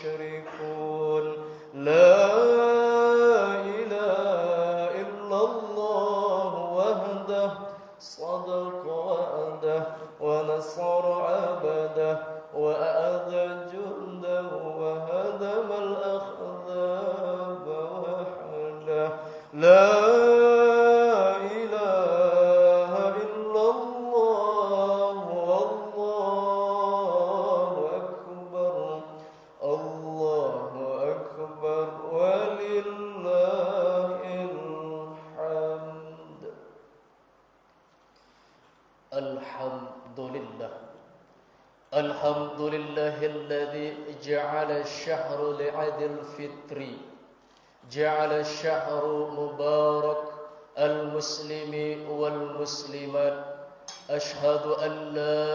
المشركون لا إله إلا الله وحده صدق وعده ونصر عبده وأعز جنده وهدم الأحزاب وحده لا إله إلا الله والله أكبر الله أكبر ولله الحمد. الحمد لله الحمد لله الذي جعل الشهر لعيد الفطر جعل الشهر مبارك المسلم والمسلمات أشهد أن لا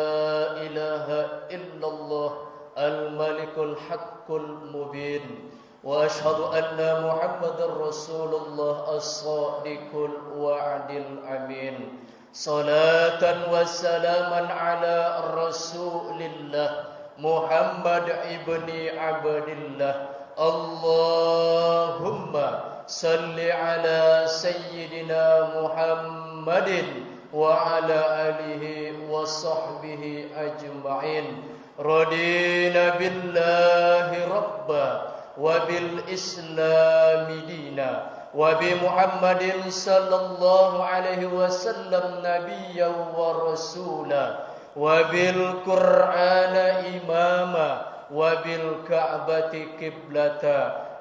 إله إلا الله الملك الحق المبين وأشهد أن محمدا رسول الله الصادق الوعد الأمين صلاة وسلاما على رسول الله محمد ابن عبد الله اللهم صل على سيدنا محمد وعلى آله وصحبه أجمعين رضينا بالله ربا وبالإسلام دينا وبمحمد صلى الله عليه وسلم نبيا ورسولا وبالقرآن إماما وبالكعبة قبلة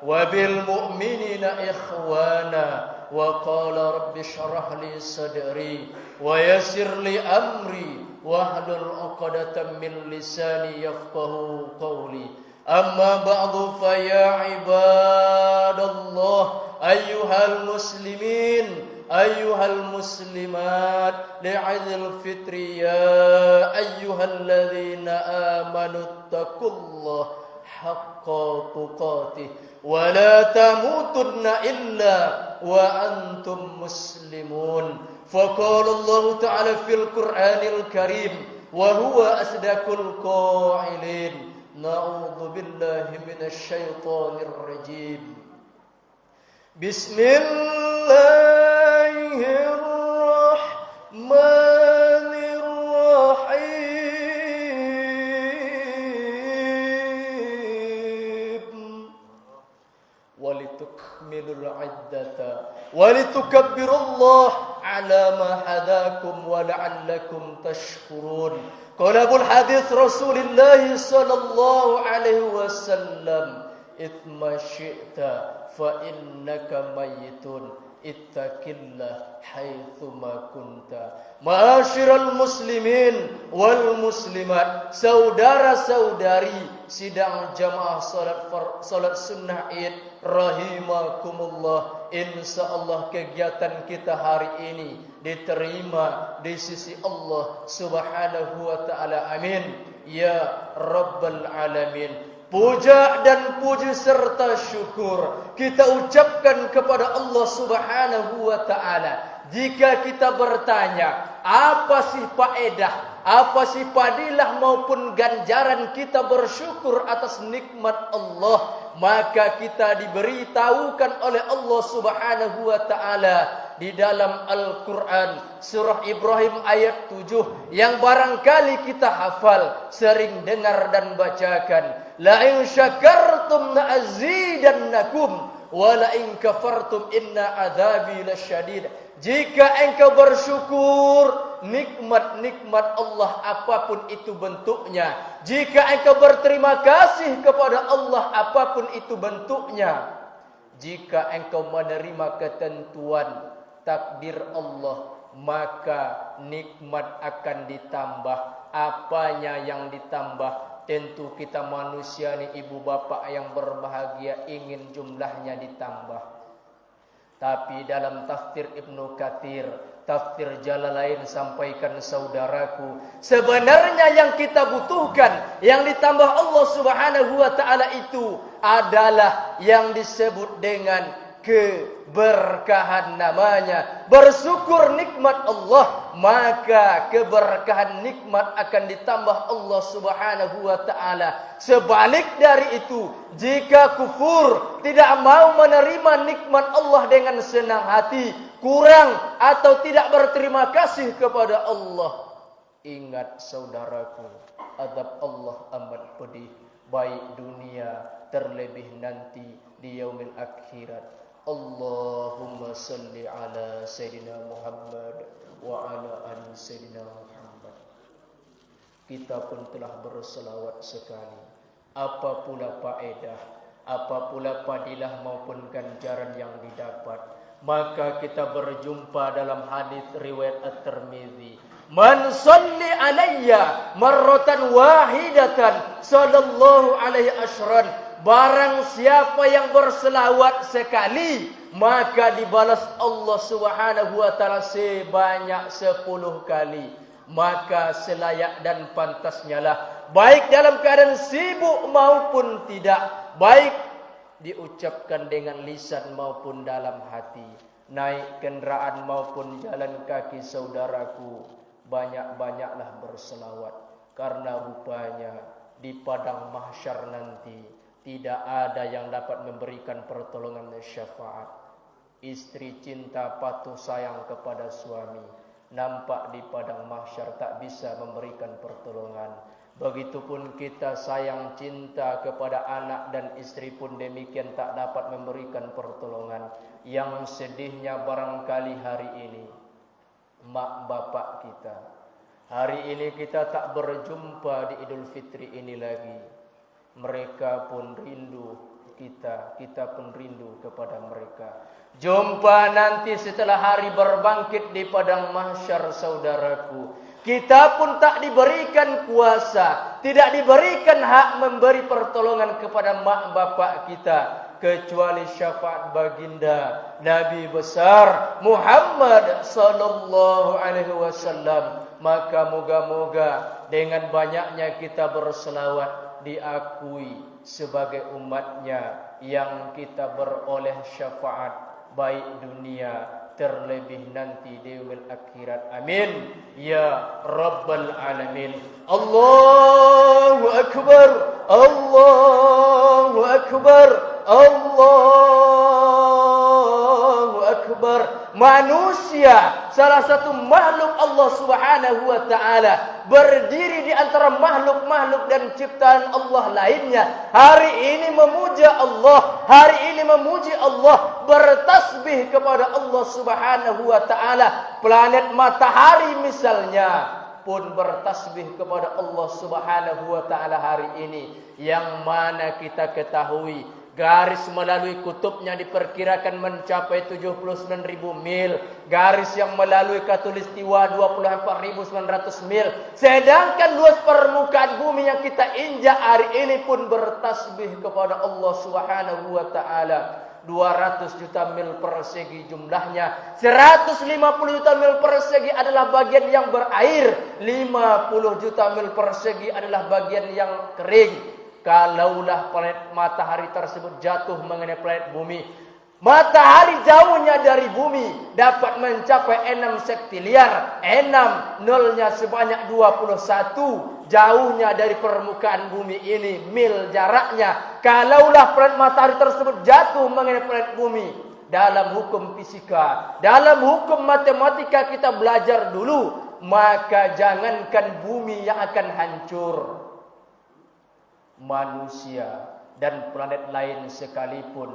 وبالمؤمنين إخوانا وقال رب اشرح لي صدري ويسر لي أمري واحلل عقدة من لساني يفقه قولي أما بعد فيا عباد الله أيها المسلمين أيها المسلمات لعيد الفطر يا أيها الذين آمنوا اتقوا الله حق تقاته ولا تموتن إلا وأنتم مسلمون فقال الله تعالى في القرآن الكريم وهو أصدق القائلين نعوذ بالله من الشيطان الرجيم بسم الله الرحمن الرحيم ولتكملوا العدة ولتكبروا الله على ما هداكم ولعلكم تشكرون قال أبو الحديث رسول الله صلى الله عليه وسلم إثم شئت فإنك ميت اتق الله حيثما كنت. Ma'asyiral muslimin wal muslimat, saudara-saudari sidang jamaah salat sunnah Id rahimakumullah. Insyaallah kegiatan kita hari ini diterima di sisi Allah Subhanahu wa taala. Amin ya rabbal alamin. Puja dan puji serta syukur kita ucapkan kepada Allah Subhanahu wa taala. Jika kita bertanya, apa sih faedah, apa sih fadilah maupun ganjaran kita bersyukur atas nikmat Allah, maka kita diberitahukan oleh Allah Subhanahu wa taala di dalam Al-Qur'an surah Ibrahim ayat 7 yang barangkali kita hafal, sering dengar dan bacakan. La in syakartum la'azidannakum wa la in kafartum inna adzabi lasyadid. Jika engkau bersyukur nikmat-nikmat Allah apapun itu bentuknya, jika engkau berterima kasih kepada Allah apapun itu bentuknya, jika engkau menerima ketentuan takdir Allah, maka nikmat akan ditambah. Apanya yang ditambah? Tentu kita manusia ni ibu bapak yang berbahagia ingin jumlahnya ditambah. Tapi dalam tafsir Ibnu Katsir, tafsir Jalalain sampaikan saudaraku, sebenarnya yang kita butuhkan, yang ditambah Allah Subhanahu wa taala itu adalah yang disebut dengan keberkahan namanya. Bersyukur nikmat Allah, maka keberkahan nikmat akan ditambah Allah Subhanahu wa taala. Sebalik dari itu, jika kufur, tidak mau menerima nikmat Allah dengan senang hati, kurang atau tidak berterima kasih kepada Allah, ingat saudaraku, azab Allah amat pedih, baik dunia terlebih nanti di yaumil akhirat. Allahumma salli ala Sayyidina Muhammad wa ala ali Sayyidina Muhammad. Kita pun telah berselawat sekali. Apa pula faedah, apa pula fadilah maupun ganjaran yang didapat. Maka kita berjumpa dalam hadis riwayat At-Tirmidzi. Man salli alayya marratan wahidatan sallallahu alaihi asyran. Barang siapa yang berselawat sekali, maka dibalas Allah Subhanahu wa taala sebanyak 10 kali. Maka selayak dan pantasnya lah, baik dalam keadaan sibuk maupun tidak, baik diucapkan dengan lisan maupun dalam hati, naik kendaraan maupun jalan kaki saudaraku, banyak-banyaklah berselawat. Karena rupanya di padang mahsyar nanti tidak ada yang dapat memberikan pertolongan dan syafaat. Istri cinta patuh sayang kepada suami, nampak di padang mahsyar tak bisa memberikan pertolongan. Begitupun kita sayang cinta kepada anak dan istri pun demikian tak dapat memberikan pertolongan. Yang sedihnya barangkali hari ini, mak bapak kita, hari ini kita tak berjumpa di Idul Fitri ini lagi. Mereka pun rindu kita pun rindu kepada mereka. Jumpa nanti setelah hari berbangkit di padang mahsyar saudaraku. Kita pun tak diberikan kuasa, tidak diberikan hak memberi pertolongan kepada mak bapak kita, kecuali syafaat baginda Nabi besar Muhammad sallallahu alaihi wasallam. Maka moga-moga dengan banyaknya kita berselawat diakui sebagai umatnya yang kita beroleh syafaat baik dunia terlebih nanti di yaumil akhirat. Amin ya rabbal alamin. Allahu akbar, Allahu akbar, Allahu akbar. Manusia salah satu makhluk Allah Subhanahu wa taala, berdiri di antara makhluk-makhluk dan ciptaan Allah lainnya. Hari ini memuja Allah, hari ini memuji Allah, bertasbih kepada Allah Subhanahu wa taala. Planet matahari misalnya pun bertasbih kepada Allah Subhanahu wa taala hari ini, yang mana kita ketahui garis melalui kutubnya diperkirakan mencapai 79.000 mil. Garis yang melalui khatulistiwa 24.900 mil. Sedangkan luas permukaan bumi yang kita injak hari ini pun bertasbih kepada Allah Subhanahu wa taala. 200 juta mil persegi jumlahnya. 150 juta mil persegi adalah bagian yang berair. 50 juta mil persegi adalah bagian yang kering. Kalaulah planet matahari tersebut jatuh mengenai planet bumi, matahari jauhnya dari bumi dapat mencapai 6 sektiliar. 6 nolnya sebanyak 21. Jauhnya dari permukaan bumi ini mil jaraknya. Kalaulah planet matahari tersebut jatuh mengenai planet bumi, dalam hukum fisika, dalam hukum matematika kita belajar dulu, maka jangankan bumi yang akan hancur, manusia dan planet lain sekalipun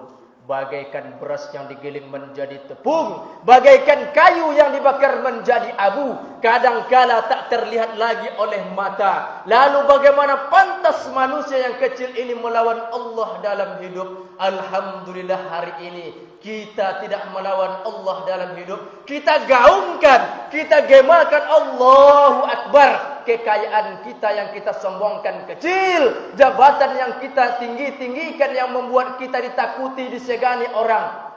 bagaikan beras yang digiling menjadi tepung, bagaikan kayu yang dibakar menjadi abu, kadangkala tak terlihat lagi oleh mata. Lalu bagaimana pantas manusia yang kecil ini melawan Allah dalam hidup? Alhamdulillah hari ini kita tidak melawan Allah dalam hidup. Kita gaungkan, kita gemakan Allahu Akbar. Kekayaan kita yang kita sombongkan kecil, jabatan yang kita tinggikan yang membuat kita ditakuti, disegani orang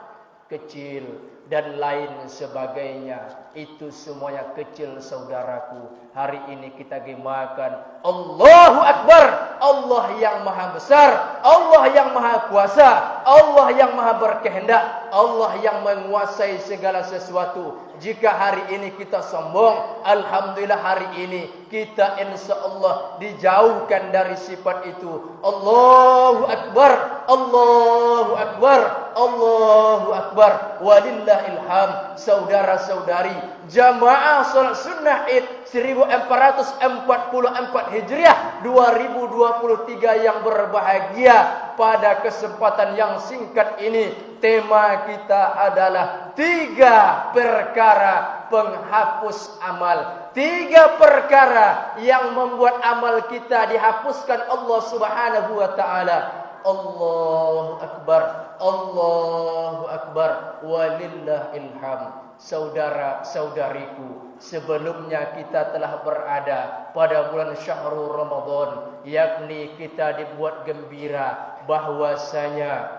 kecil, dan lain sebagainya. Itu semuanya kecil saudaraku. Hari ini kita gemakan Allahu Akbar, Allah yang maha besar, Allah yang maha kuasa. Allah yang maha berkehendak, Allah yang menguasai segala sesuatu. Jika hari ini kita sombong, alhamdulillah hari ini kita insyaallah dijauhkan dari sifat itu. Allahu Akbar, Allahu Akbar, Allahu Akbar. Walillahil hamd. Saudara-saudari, jamaah salat sunnah Id 1444 Hijriah 2023 yang berbahagia, pada kesempatan yang singkat ini tema kita adalah 3 perkara penghapus amal. 3 perkara yang membuat amal kita dihapuskan Allah Subhanahu wa taala. Allahu Akbar, Allahu Akbar, walillahil hamd. Saudara-saudariku, sebelumnya kita telah berada pada bulan Syahrul Ramadan, yakni kita dibuat gembira bahwasanya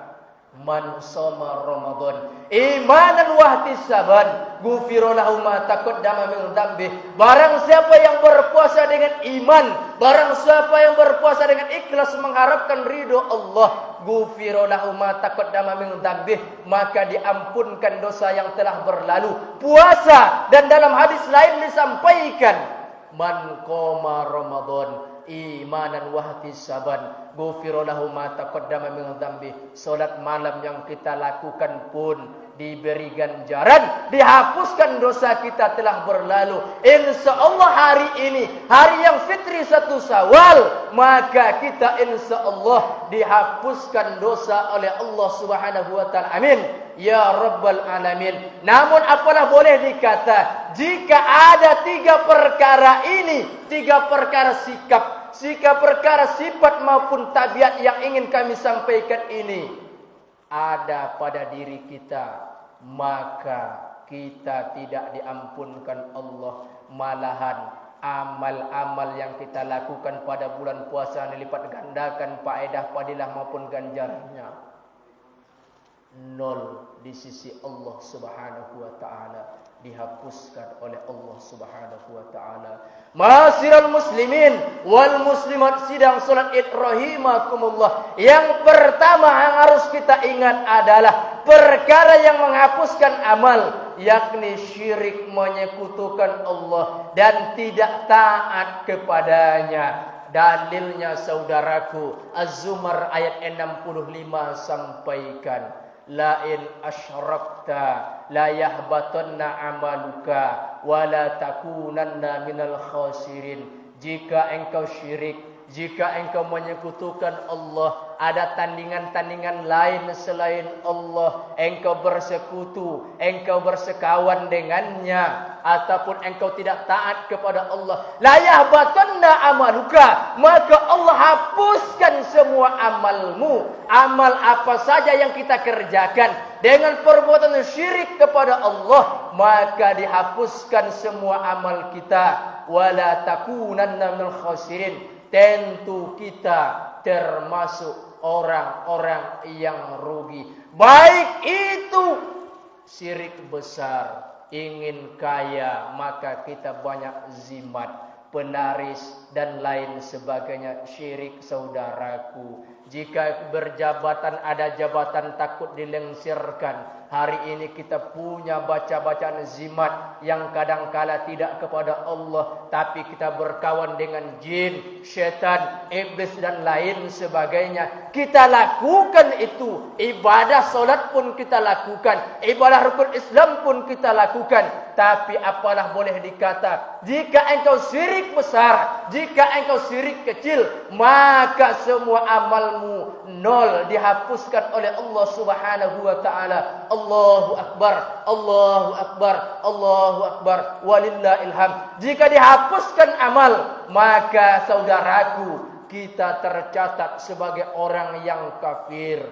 man shoma Ramadan imanan wa ihtisaban ghufira lahu ma taqaddama min dzambi. Barang siapa yang berpuasa dengan iman, barang siapa yang berpuasa dengan ikhlas mengharapkan ridho Allah, ghufira lahu ma taqaddama min dzambi, maka diampunkan dosa yang telah berlalu. Puasa, dan dalam hadis lain disampaikan man qoma Ramadan imanan wa ihtisaban ghufira lahu ma taqaddama min dzambi. Salat malam yang kita lakukan pun diberi ganjaran, dihapuskan dosa kita telah berlalu. Insyaallah hari ini, hari yang fitri 1 Syawal, maka kita insyaallah dihapuskan dosa oleh Allah Subhanahu wa taala. Amin ya rabbal alamin. Namun apalah boleh dikata, jika ada 3 perkara ini, 3 perkara sikap, 3 perkara sifat maupun tabiat yang ingin kami sampaikan ini ada pada diri kita, maka kita tidak diampunkan Allah. Malahan amal-amal yang kita lakukan pada bulan puasa dilipat gandakan faedah, fadilah maupun ganjarannya 0 di sisi Allah Subhanahu wa taala, dihapuskan oleh Allah Subhanahu wa taala. Ma'asyiral muslimin wal muslimat, sidang salat Id rahimakumullah. Yang pertama yang harus kita ingat adalah perkara yang menghapuskan amal, yakni syirik, menyekutukan Allah dan tidak taat kepadanya. Dalilnya saudaraku, Az-Zumar ayat 65 sampaikan, la in asyrakta la yahbatanna amaluka wa la takunanna minal khasirin. Jika engkau syirik, jika engkau menyekutukan Allah, ada tandingan-tandingan lain selain Allah, engkau bersekutu, engkau bersekawan dengannya, ataupun engkau tidak taat kepada Allah, la yahbatanna amaluka, maka Allah hapuskan semua amalmu. Amal apa saja yang kita kerjakan dengan perbuatan syirik kepada Allah, maka dihapuskan semua amal kita. Wala takunanna minal khasirin, tentu kita termasuk orang-orang yang rugi. Baik itu syirik besar, ingin kaya, maka kita banyak zimat, penaris dan lain sebagainya, syirik saudaraku. Jika berjabatan, ada jabatan takut dilengsirkan. Hari ini kita punya baca-bacaan zimat yang kadangkala tidak kepada Allah, tapi kita berkawan dengan jin, syaitan, iblis dan lain sebagainya. Kita lakukan itu. Ibadah solat pun kita lakukan, ibadah rukun Islam pun kita lakukan. Tapi apalah boleh dikata, jika engkau syirik besar, jika engkau syirik kecil, maka semua amalmu 0, dihapuskan oleh Allah Subhanahu wa taala. Allahu Akbar, Allahu Akbar, Allahu Akbar, walillahil hamd. Jika dihapuskan amal, maka saudaraku, kita tercatat sebagai orang yang kafir.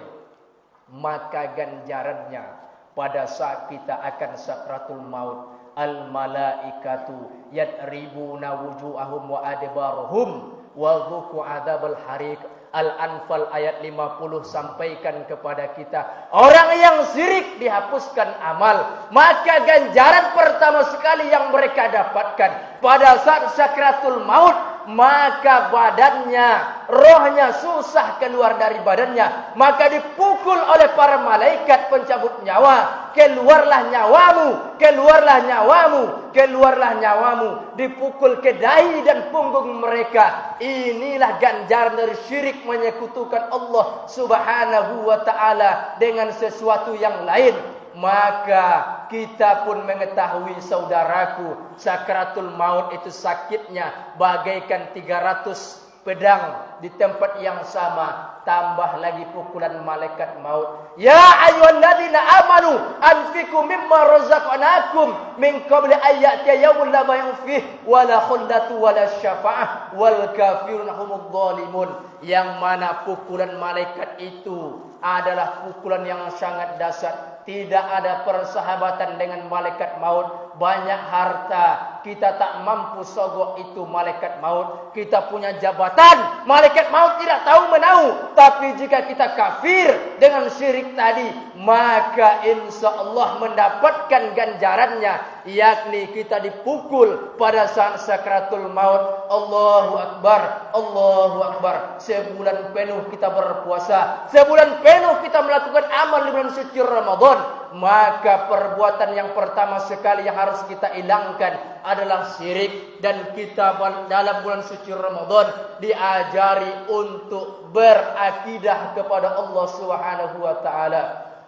Maka ganjarannya pada saat kita akan sakratul maut, al malaikatu yadribuna wujuhahum wa adbaruhum wa dhuqu adzabal hariq. Al-Anfal ayat 50 sampaikan kepada kita, orang yang syirik dihapuskan amal, maka ganjaran pertama sekali yang mereka dapatkan pada saat sakratul maut, maka badannya rohnya susah keluar dari badannya, maka dipukul oleh para malaikat pencabut nyawa. Keluarlah nyawamu, keluarlah nyawamu, keluarlah nyawamu. Dipukul ke dahi dan punggung mereka. Inilah ganjaran dari syirik, menyekutukan Allah subhanahu wa ta'ala dengan sesuatu yang lain. Maka kita pun mengetahui saudaraku, sakratul maut itu sakitnya bagaikan 300 pedang di tempat yang sama, tambah lagi pukulan malaikat maut. Ya ayyuhalladzina amanu anfiqu mimma razaqnakum min qabli an ya'tiya yawmun la bay'un fihi wala khullatu wala syafa'ah wal kafirun humudz zalimun. Yang mana pukulan malaikat itu adalah pukulan yang sangat dahsyat. Tidak ada persahabatan dengan malaikat maut. Banyak harta kita tak mampu sogok itu malaikat maut. Kita punya jabatan, malaikat maut tidak tahu menahu. Tapi jika kita kafir dengan syirik tadi, maka insya Allah mendapatkan ganjarannya, yakni kita dipukul pada saat sakratul maut. Allahu Akbar, Allahu Akbar. Sebulan penuh kita berpuasa, sebulan penuh kita melakukan amal di bulan suci Ramadan. Maka perbuatan yang pertama sekali yang harus kita hilangkan adalah syirik. Dan kita dalam bulan suci Ramadan diajari untuk berakidah kepada Allah Subhanahu wa taala.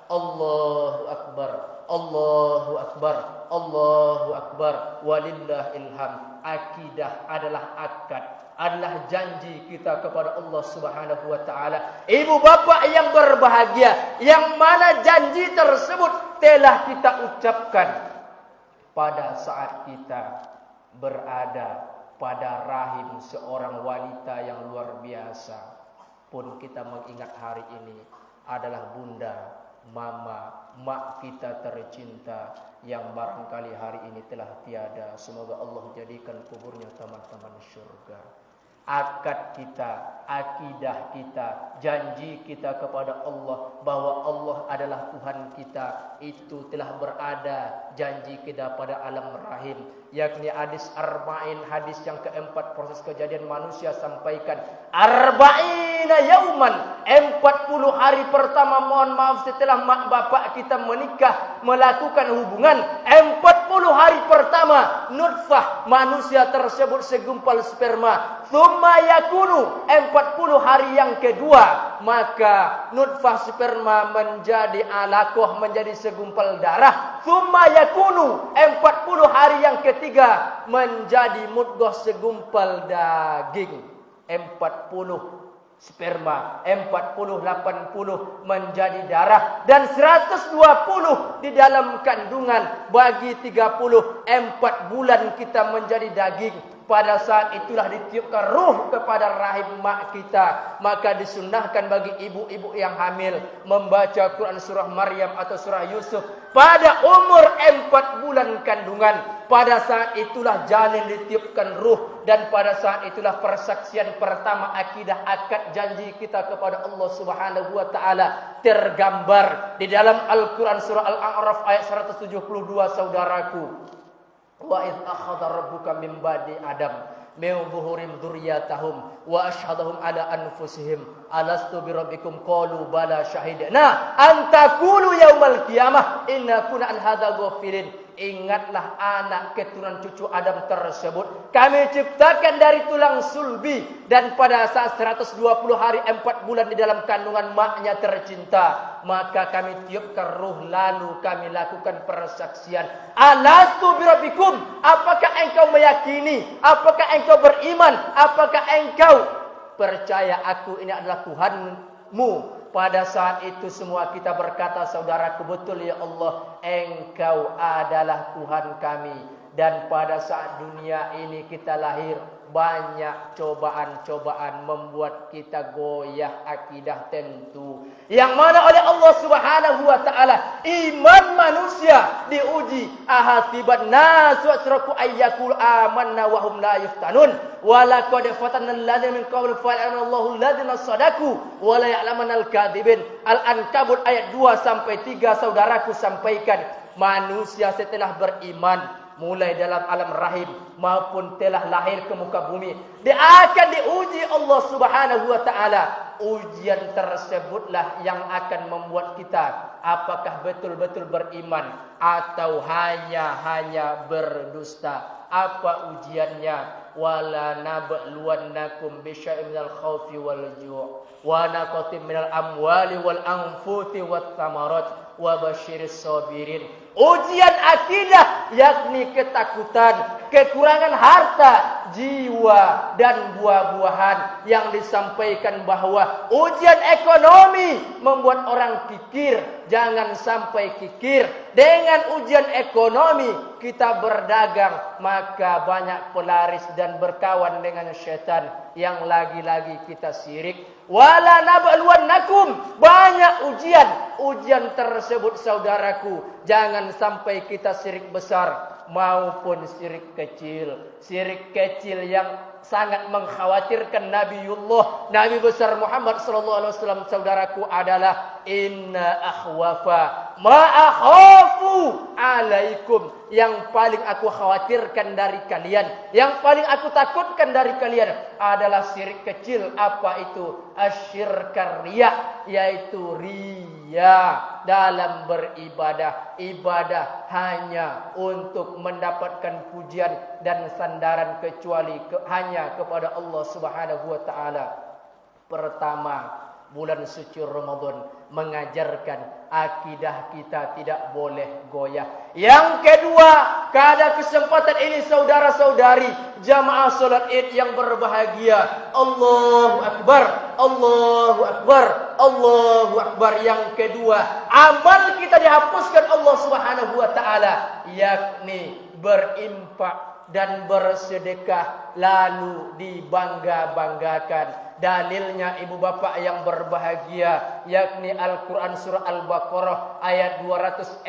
Allahu Akbar, Allahu Akbar, Allahu Akbar, walillahil hamd. Akidah adalah akad, adalah janji kita kepada Allah Subhanahu wa taala. Ibu bapak yang berbahagia, yang mana janji tersebut telah kita ucapkan pada saat kita berada pada rahim seorang wanita yang luar biasa. Pun kita mengingat hari ini adalah bunda, mama, mak kita tercinta yang barangkali hari ini telah tiada. Semoga Allah jadikan kuburnya taman-taman syurga. Akad kita, akidah kita, janji kita kepada Allah bahwa Allah adalah Tuhan kita, itu telah berada janji kita pada alam rahim, yakni hadis arba'in, hadis yang keempat proses kejadian manusia sampaikan. Arba'ina yauman, 40 hari pertama, mohon maaf, setelah mak bapak kita menikah melakukan hubungan, 40 hari pertama nutfah manusia tersebut segumpal sperma. Thumma yakunu, 40 hari yang kedua, maka nutfah sperma menjadi alaqah, menjadi segumpal darah. Thumma yakunu, 40 hari yang ketiga menjadi mudghah, segumpal daging. 40 sperma, 40, 80 menjadi darah, dan 120 di dalam kandungan. Bagi 30, 4 bulan kita menjadi daging. Pada saat itulah ditiupkan ruh kepada rahim mak kita. Maka disunnahkan bagi ibu-ibu yang hamil membaca Quran surah Maryam atau surah Yusuf pada umur 4 bulan kandungan. Pada saat itulah janin ditiupkan ruh, dan pada saat itulah persaksian pertama akidah, akad janji kita kepada Allah Subhanahu wa taala tergambar di dalam Al-Quran surah Al-A'raf ayat 172, saudaraku. Wa idh akhadha rabbuka min bani adam min zuhurim dzurriyyatahum wa asyhadahum ala anfusihim alastu birabbikum qalu bala syahidna an taqulu yaumal qiyamah inna kunna an hadza ghafilin. Ingatlah anak keturunan cucu Adam tersebut kami ciptakan dari tulang sulbi, dan pada saat 120 hari 4 bulan di dalam kandungan maknya tercinta, maka kami tiupkan ruh, lalu kami lakukan persaksian. Alastu birabbikum, apakah engkau meyakini, apakah engkau beriman, apakah engkau percaya aku ini adalah Tuhanmu? Pada saat itu semua kita berkata, saudaraku, betul ya Allah, engkau adalah Tuhan kami. Dan pada saat dunia ini kita lahir, banyak cobaan-cobaan membuat kita goyah akidah tentu. Yang mana oleh Allah Subhanahu wa taala iman manusia diuji. Ahasiban nasu asraku ayyakul amanna wa hum la yuftanun. Wa laqad fatanna alladziina min qablihim fa'alana Allahu alladziina shadaku wa la ya'lamanal kadzibin. Al-Ankabut ayat 2 sampai 3, saudaraku, sampaikan manusia setelah beriman mulai dalam alam rahim maupun telah lahir ke muka bumi, dia akan diuji Allah Subhanahu wa taala. Ujian tersebutlah yang akan membuat kita apakah betul-betul beriman atau hanya berdusta. Apa ujiannya? Wala nabluwannakum bisyai'in minal khaufi wal ju' wa naqatin minal amwali wal anfusi wat thamarat wa basyiris sabirin. Ujian akidah yakni ketakutan, kekurangan harta, jiwa dan buah-buahan. Yang disampaikan bahwa ujian ekonomi membuat orang kikir. Jangan sampai kikir. Dengan ujian ekonomi kita berdagang, maka banyak pelaris dan berkawan dengan syaitan. Yang lagi-lagi kita syirik. Wala nabluwannakum, banyak ujian tersebut saudaraku. Jangan sampai kita syirik besar maupun syirik kecil. Syirik kecil yang sangat mengkhawatirkan Nabi besar Muhammad sallallahu alaihi wasallam saudaraku adalah inna akhwafa ma akhafu alaikum. Yang paling aku khawatirkan dari kalian, yang paling aku takutkan dari kalian adalah syirik kecil. Apa itu? Asyirkar riya, yaitu riya dalam beribadah. Ibadah hanya untuk mendapatkan pujian dan sandaran kecuali hanya kepada Allah Subhanahu wa taala. Pertama, bulan suci Ramadan mengajarkan akidah kita tidak boleh goyah. Yang kedua, pada kesempatan ini saudara-saudari jamaah salat Id yang berbahagia, Allahu Akbar, Allahu Akbar, Allahu Akbar. Yang kedua, amal kita dihapuskan Allah Subhanahu wa taala, yakni berimpak dan bersedekah lalu dibangga-banggakan. Dalilnya ibu bapak yang berbahagia, yakni Al-Quran surah Al-Baqarah ayat 265.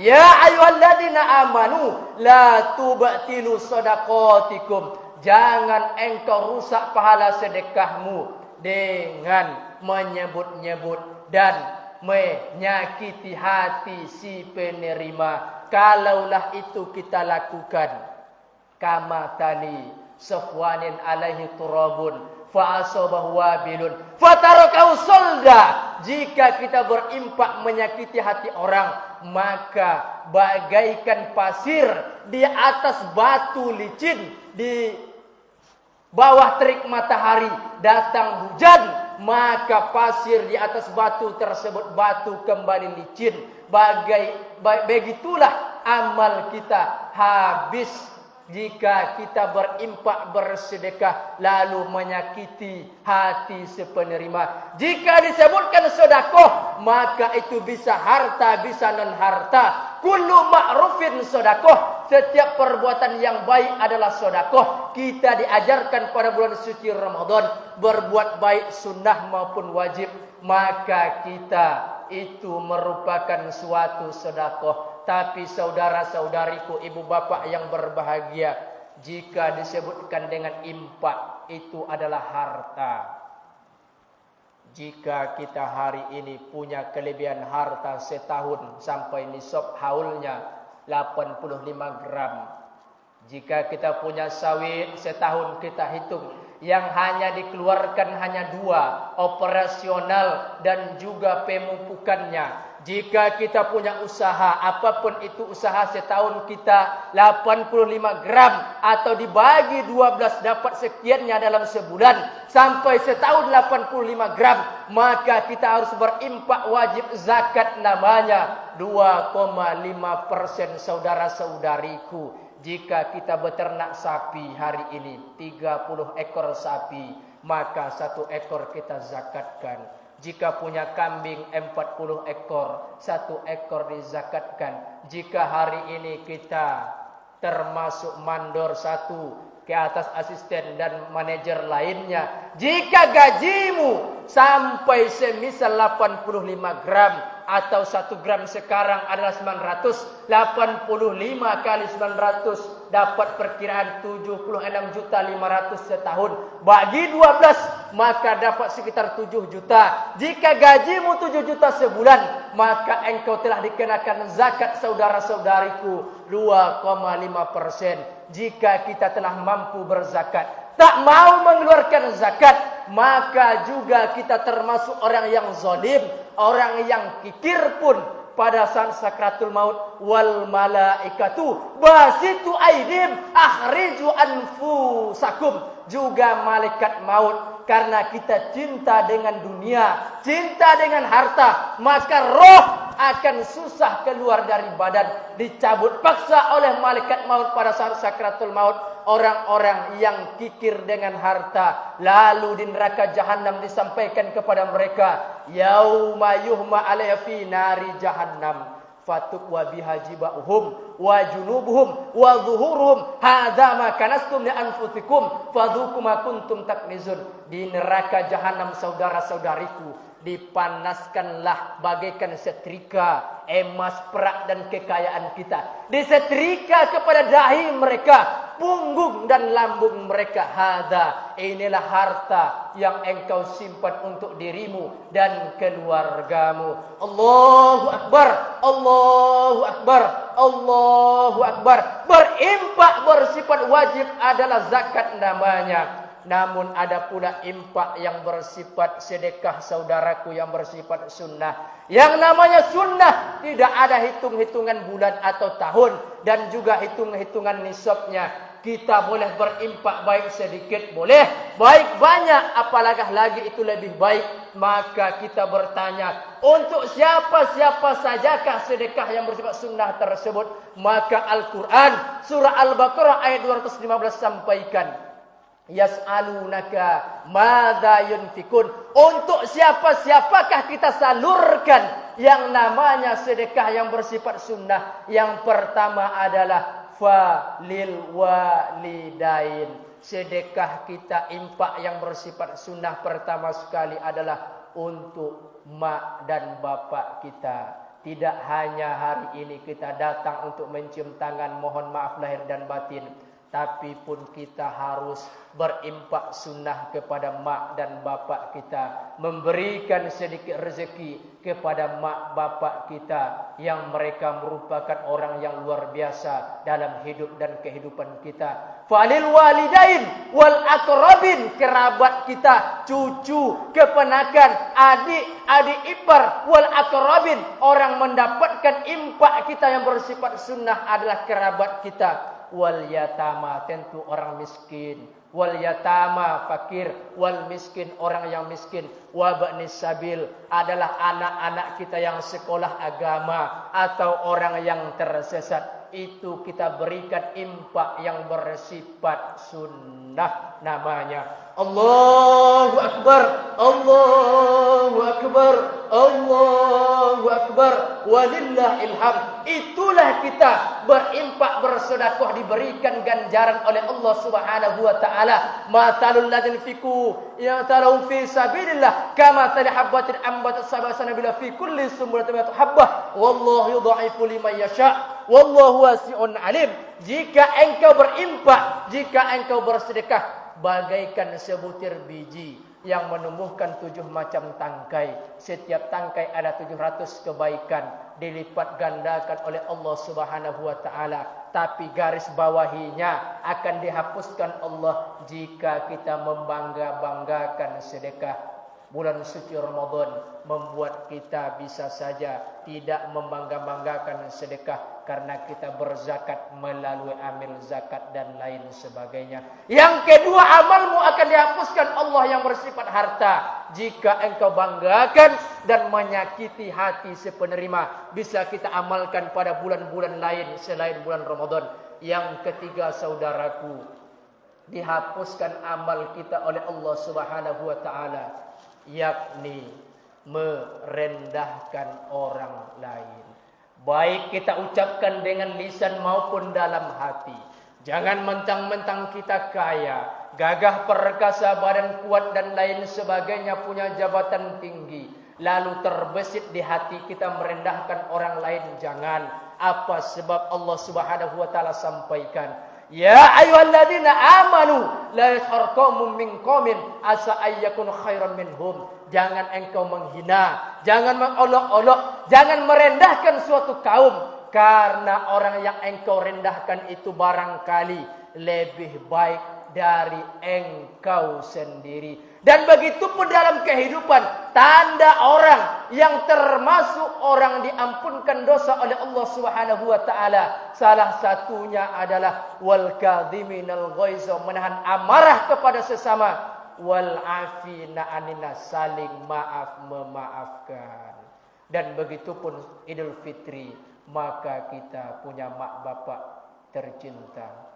Ya ayyuhalladzina amanu la tubtilu shadaqatikum. Jangan engkau rusak pahala sedekahmu dengan menyebut-nyebut dan menyakiti hati si penerima. Kalaulah itu kita lakukan, kama tali Safwanin alaihi turabun fa'asabahu wabilun fatarakahu solda. Jika kita berimpak menyakiti hati orang, maka bagaikan pasir di atas batu licin, di bawah terik matahari datang hujan, maka pasir di atas batu tersebut batu kembali licin. Begitulah amal kita habis jika kita berimpak bersedekah lalu menyakiti hati si penerima. Jika disebutkan sedekah, maka itu bisa harta, bisa non harta. Kullu ma'rufin sedekah. Setiap perbuatan yang baik adalah sedekah. Kita diajarkan pada bulan suci Ramadan berbuat baik sunnah maupun wajib, maka kita itu merupakan suatu sedekah. Tapi saudara-saudariku, ibu bapak yang berbahagia, jika disebutkan dengan impak, itu adalah harta. Jika kita hari ini punya kelebihan harta setahun sampai nisab haulnya 85 gram. Jika kita punya sawit setahun kita hitung, yang hanya dikeluarkan hanya 2, operasional dan juga pemupukannya. Jika kita punya usaha, apapun itu usaha setahun kita 85 gram atau dibagi 12 dapat sekiannya dalam sebulan sampai setahun 85 gram, maka kita harus berimpak wajib zakat namanya 2,5% saudara-saudariku. Jika kita beternak sapi hari ini 30 ekor sapi, maka 1 ekor kita zakatkan. Jika punya kambing 40 ekor, 1 ekor dizakatkan. Jika hari ini kita termasuk mandor 1 ke atas asisten dan manajer lainnya, jika gajimu sampai semisal 85 gram atau 1 gram sekarang adalah 900, 85 kali 900 dapat perkiraan 76.500.000 setahun. Bagi 12 maka dapat sekitar 7 juta. Jika gajimu 7 juta sebulan, maka engkau telah dikenakan zakat saudara-saudariku 2,5%. Jika kita telah mampu berzakat, tak mau mengeluarkan zakat, maka juga kita termasuk orang yang zalim, orang yang kikir pun pada saat sakratul maut. Wal malaikatu basitu aidim akhriju anfusakum, juga malaikat maut, karena kita cinta dengan dunia, cinta dengan harta, maka roh akan susah keluar dari badan, dicabut paksa oleh malaikat maut pada saat sakratul maut. Orang-orang yang kikir dengan harta, lalu di neraka jahanam disampaikan kepada mereka, yauma yuhma 'alaiha fi nari jahannam fatukwa biha jibahum wa junubuhum wa zuhuruhum hadza ma kanastum li anfusikum fadzuqu ma kuntum taknizun. Di neraka jahanam saudara-saudariku dipanaskanlah bagaikan setrika emas, perak dan kekayaan kita, disetrika kepada dahi mereka, punggung dan lambung mereka. Hadza, inilah harta yang engkau simpan untuk dirimu dan keluargamu. Allahu akbar, Allahu akbar, Allahu akbar. Berimpak bersifat wajib adalah zakat namanya. Namun ada pula impak yang bersifat sedekah saudaraku yang bersifat sunnah. Yang namanya sunnah tidak ada hitung-hitungan bulan atau tahun dan juga hitung-hitungan nisabnya. Kita boleh berimpak baik sedikit boleh, baik banyak, apalagi lagi itu lebih baik. Maka kita bertanya, untuk siapa-siapa sajakah sedekah yang bersifat sunnah tersebut? Maka Al-Quran surah Al-Baqarah ayat 215 sampaikan, yas'alunaka madza yunfikun. Untuk siapa-siapakah kita salurkan yang namanya sedekah yang bersifat sunnah? Yang pertama adalah falil walidain. Sedekah kita impak yang bersifat sunnah pertama sekali adalah untuk mak dan bapak kita. Tidak hanya hari ini kita datang untuk mencium tangan mohon maaf lahir dan batin, tapi pun kita harus berimpak sunnah kepada mak dan bapak kita, memberikan sedikit rezeki kepada mak bapak kita yang mereka merupakan orang yang luar biasa dalam hidup dan kehidupan kita. Falil walidain wal aqrabin, kerabat kita, cucu, keponakan, adik ipar, wal aqrabin, orang mendapatkan impak kita yang bersifat sunnah adalah kerabat kita. Wal yatama, tentu orang miskin. Wal yatama, fakir. Wal miskin, orang yang miskin. Wa ba'nis sabil, adalah anak-anak kita yang sekolah agama atau orang yang tersesat. Itu kita berikan impak yang bersifat sunnah namanya. Allahu akbar, Allahu akbar, Allahu akbar, walillahil hamd. Itulah kita berimpak bersedekah diberikan ganjaran oleh Allah Subhanahu wa taala. Matalul ladzina fiku yatalun fi sabilillah kama tali habatin ambatat sab'a sanabila fi kulli sumbulatin habbah wallahu yudha'ifu liman yasha wallahu wasi'un alim. Jika engkau berimpak, jika engkau bersedekah, bagaikan sebutir biji yang menumbuhkan 7 macam tangkai. Setiap tangkai ada 700 kebaikan, dilipat gandakan oleh Allah Subhanahu wa taala. Tapi garis bawahinya akan dihapuskan Allah jika kita membangga-banggakan sedekah. Bulan suci Ramadan membuat kita bisa saja tidak membangga-banggakan sedekah karena kita berzakat melalui amil zakat dan lain sebagainya. Yang kedua, amalmu akan dihapuskan Allah yang bersifat harta jika engkau banggakan dan menyakiti hati si penerima. Bisa kita amalkan pada bulan-bulan lain selain bulan Ramadan. Yang ketiga, saudaraku, dihapuskan amal kita oleh Allah Subhanahu wa taala, yakni merendahkan orang lain. Baik kita ucapkan dengan lisan maupun dalam hati. Jangan mentang-mentang kita kaya, gagah perkasa, badan kuat dan lain sebagainya, punya jabatan tinggi, lalu terbesit di hati kita merendahkan orang lain, jangan. Apa sebab Allah Subhanahu wa taala sampaikan, ya ayyuhalladzina amanu la yaskhar qaumun min qaumin asa ayyakun khairan minhum. Jangan engkau menghina, jangan mengolok-olok, jangan merendahkan suatu kaum, karena orang yang engkau rendahkan itu barangkali lebih baik dari engkau sendiri. Dan begitu pun dalam kehidupan, tanda orang yang termasuk orang diampunkan dosa oleh Allah Subhanahu wa taala, salah satunya adalah wal kadhiminal ghaiz, menahan amarah kepada sesama, wal afina anina, saling maaf memaafkan. Dan begitu pun Idul Fitri, maka kita punya mak bapak tercinta,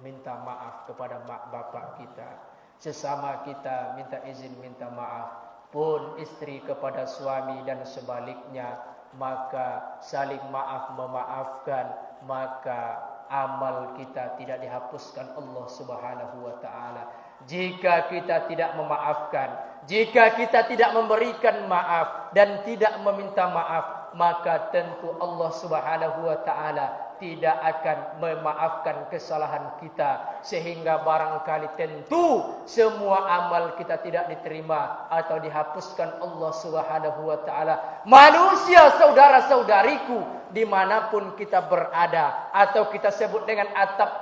minta maaf kepada mak bapak kita. Sesama kita minta izin, minta maaf. Pun istri kepada suami dan sebaliknya, maka saling maaf memaafkan, maka amal kita tidak dihapuskan Allah Subhanahu wa taala. Jika kita tidak memaafkan, jika kita tidak memberikan maaf dan tidak meminta maaf, maka tentu Allah Subhanahu wa taala tidak akan memaafkan kesalahan kita, sehingga barangkali tentu semua amal kita tidak diterima atau dihapuskan Allah Subhanahu wa taala. Manusia saudara-saudariku, dimanapun kita berada, atau kita sebut dengan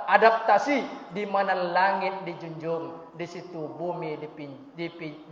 adaptasi, di mana langit dijunjung, di situ bumi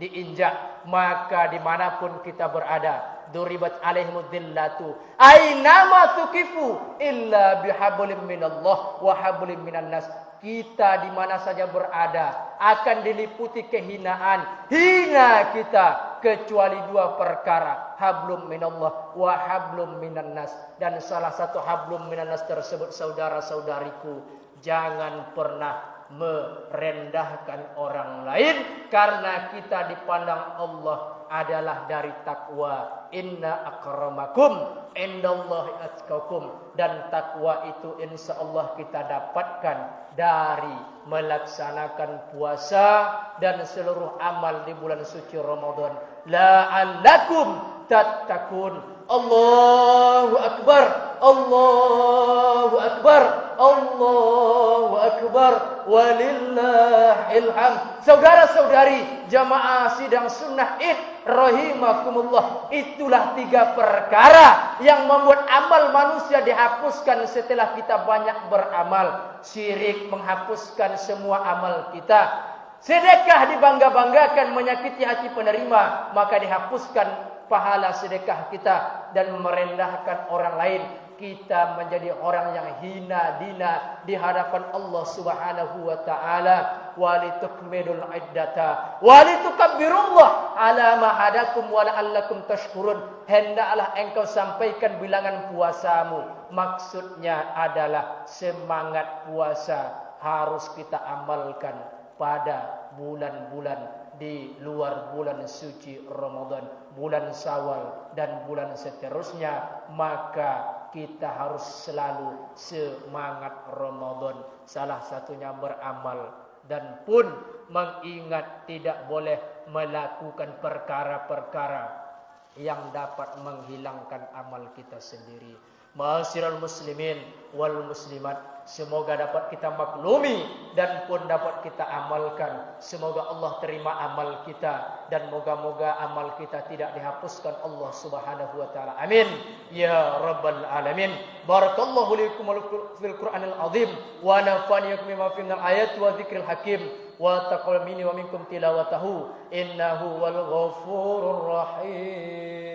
diinjak, maka dimanapun kita berada, duribat alaihimud dhillatu ainama tuqifu illa bihablim minallah wa hablim minan nas. Kita di mana saja berada akan diliputi kehinaan, hina kita kecuali dua perkara, hablum minallah wa hablum minan nas. Dan salah satu hablum minan nas tersebut, saudara-saudariku, jangan pernah merendahkan orang lain, karena kita dipandang Allah adalah dari takwa. Inna akramakum indallahi atqakum. Dan takwa itu insya Allah kita dapatkan dari melaksanakan puasa dan seluruh amal di bulan suci Ramadan. La'allakum tattaqun. Allahu akbar, Allahu akbar, Allahu akbar, walillahil hamd. Saudara-saudari jamaah sidang sunnah Id rahimakumullah, itulah tiga perkara yang membuat amal manusia dihapuskan setelah kita banyak beramal. Syirik menghapuskan semua amal kita. Sedekah dibangga-banggakan, menyakiti hati penerima, maka dihapuskan pahala sedekah kita. Dan merendahkan orang lain, kita menjadi orang yang hina dina di hadapan Allah Subhanahu wa taala. Walitukmilul iddata walitukabbirullah ala ma hadakum wa la'allakum tashkurun. Hendaklah engkau sampaikan bilangan puasamu. Maksudnya adalah semangat puasa harus kita amalkan pada bulan-bulan di luar bulan suci Ramadan, bulan Syawal dan bulan seterusnya. Maka kita harus selalu semangat Ramadan. Salah satunya beramal, dan pun mengingat tidak boleh melakukan perkara-perkara yang dapat menghilangkan amal kita sendiri. Ma'asyiral muslimin wal muslimat, semoga dapat kita maklumi dan pun dapat kita amalkan. Semoga Allah terima amal kita, dan moga-moga amal kita tidak dihapuskan Allah Subhanahu wa taala. Amin ya rabbal alamin. Barakallahu likum fil Qur'anil azim wa nafa'ani bima fihi minal ayati wa dzikril hakim wa taqabbal minni wa minkum tilawatahu innahu wal ghafurur rahim.